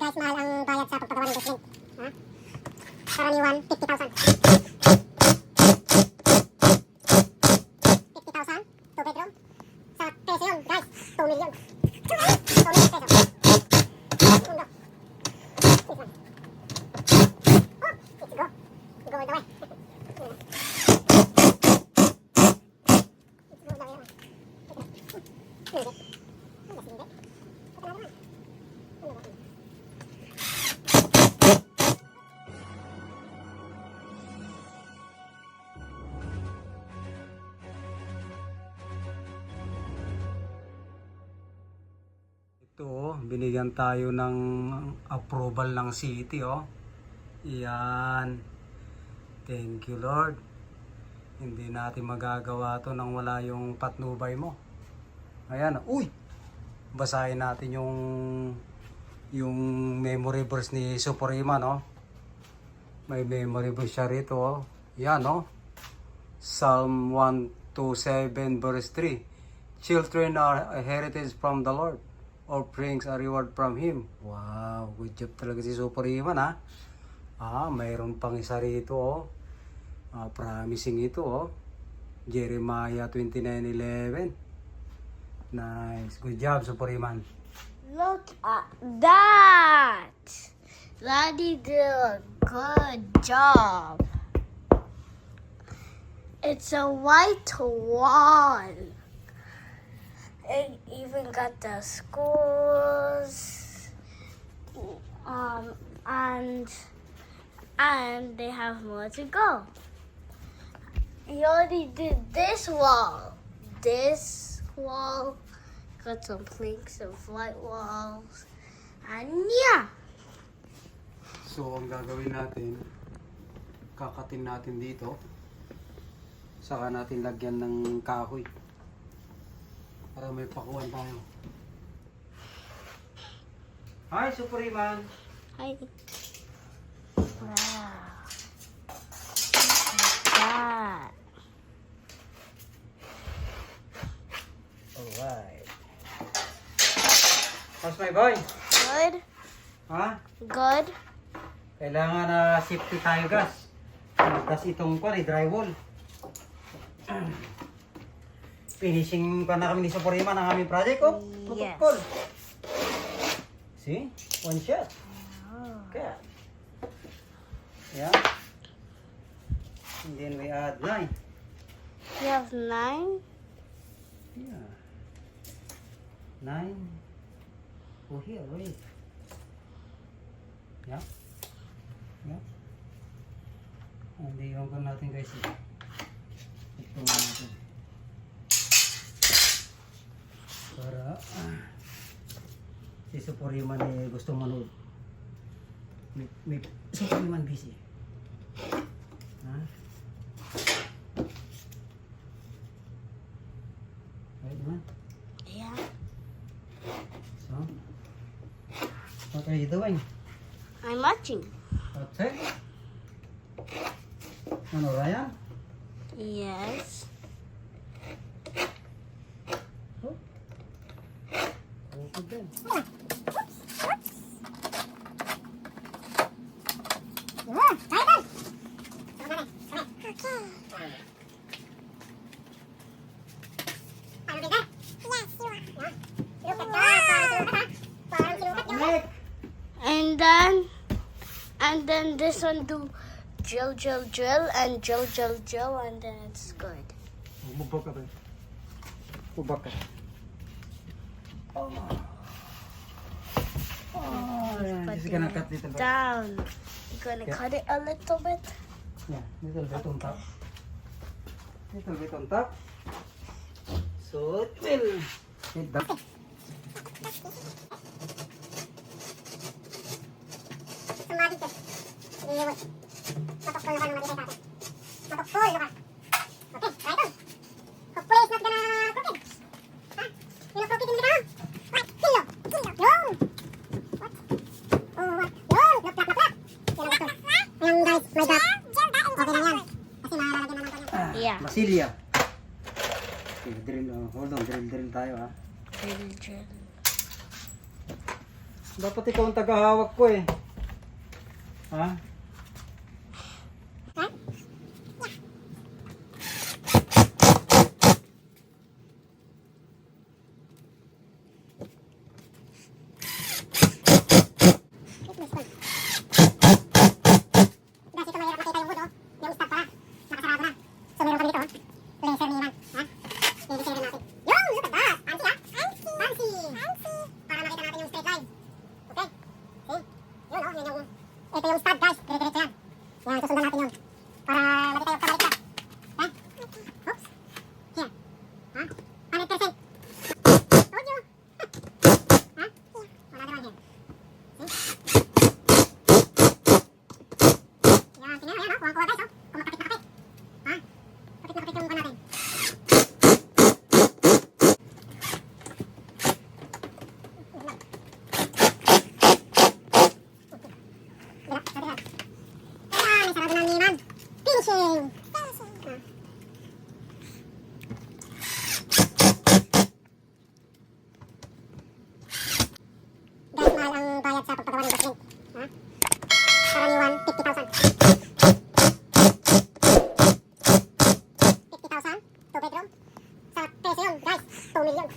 Guys, mahal ang bayad sa pagpagawa ng Ghost Link. Ha? Karaniwan, 50,000. 50,000? 2 bedroom? Sa presyo yun, guys, 2 million. 2 million peso. Mundo. This one. Oh, let's go. Go all the way. Ito, binigyan tayo ng approval ng city, oh. Yan. Thank you, Lord. Hindi natin magagawa to nang wala yung patnubay mo. Ayan, uy! Basahin natin yung memory verse ni Suprema, no? May memory verse siya rito, oh. Yan, oh. Psalm 127 verse 3. Children are a heritage from the Lord. All brings a reward from Him. Wow, good job talaga si Suprema, ha? Mayroon pang isa rito, oh. Promising ito, oh. Jeremiah 29:11. Nice. Good job, Suprema. Look at that! Daddy did a good job. It's a white wall. It even got the schools, and they have more to go. He already did this wall. This wall got some planks of white walls, and yeah. So, ang gagawin natin, kakatin natin dito. Saka natin lagyan ng kahoy. Para may pakuan tayo. Hi, Suprema! Hi. Wow. That. Alright. How's my boy? Good. Ha? Good. Kailangan na safety tayo, gas. Tapos itong drywall. Finishing pa na kami ni Suprema ng aming project, oh. Yes. Protocol. See? One shot. Okay. Yeah. And then we add 9. You have 9? Yeah. 9. Oh, here, wait. Yeah. Yeah. And then yung natin, guys. Ito natin. Para si Suprema ni gusto manood. May Suprema busy. Ha? Right naman? Yeah. So, what are you doing? I'm watching. Outside? Ano, Ryan? Yes. Oh. Okay then. And then this one do drill, drill, drill, and drill, drill, drill, and then it's good. Mubak ka ba? Mubak ka. Oh. Oh, yeah. Just gonna cut little bit. Down. You're gonna Yeah. cut it a little bit. Yeah, little bit on top. Little bit on top. So it will hit that. Matokpol na ka naman dito sa atin. Matokpol na ka. Okay, try ito. Hopefully it's not gonna crooked. Ha? Yung crooked din ka? What? Kilo! Kilo! Yung! What? Oh, what? Yung! Look, look, look, look! Yan ang gusto. Ayan guys, my God. Okay lang yan. Kasi malalagyan naman ko yan. Yeah. Masilya. Okay, drill. Hold on, drill tayo, ha. Drill, drill. Dapat ikaw ang tagahawak ko eh. Ha? Ha? Guys, ito mahirap makita yung wood, oh. Yung stud pala. Nakasarado na. So, meron kami dito, oh. Laser ni Iman. Ha? I-laser na natin. Yung! Look at that! Fancy, ha? Fancy! Fancy! Para makita natin yung straight line. Okay? See? Yun, oh. Yun yung... Ito yung stud, guys. Dire-diretso yan. Yan, susundan natin yun. Para lagi tayo kabaliktad. Ha? Oops. Here. Ha? 100%. Told you. Ha? Wala naman here. See? Yan, tingnan mo yan, oh. Kuwang-kuwa, guys, oh. Kumakapit na kapit. Ha? Kapit na kapit yung buwan natin. Bilak, sabi lang. Ayan, may sarado na ni Ma'am. Finishing! Guys, mahal ang bayad sa pagpagawa ng basement. Ha? Karaniwan, 50,000. 50,000, 2 bedroom. Sa presyo yun, guys, 2 million.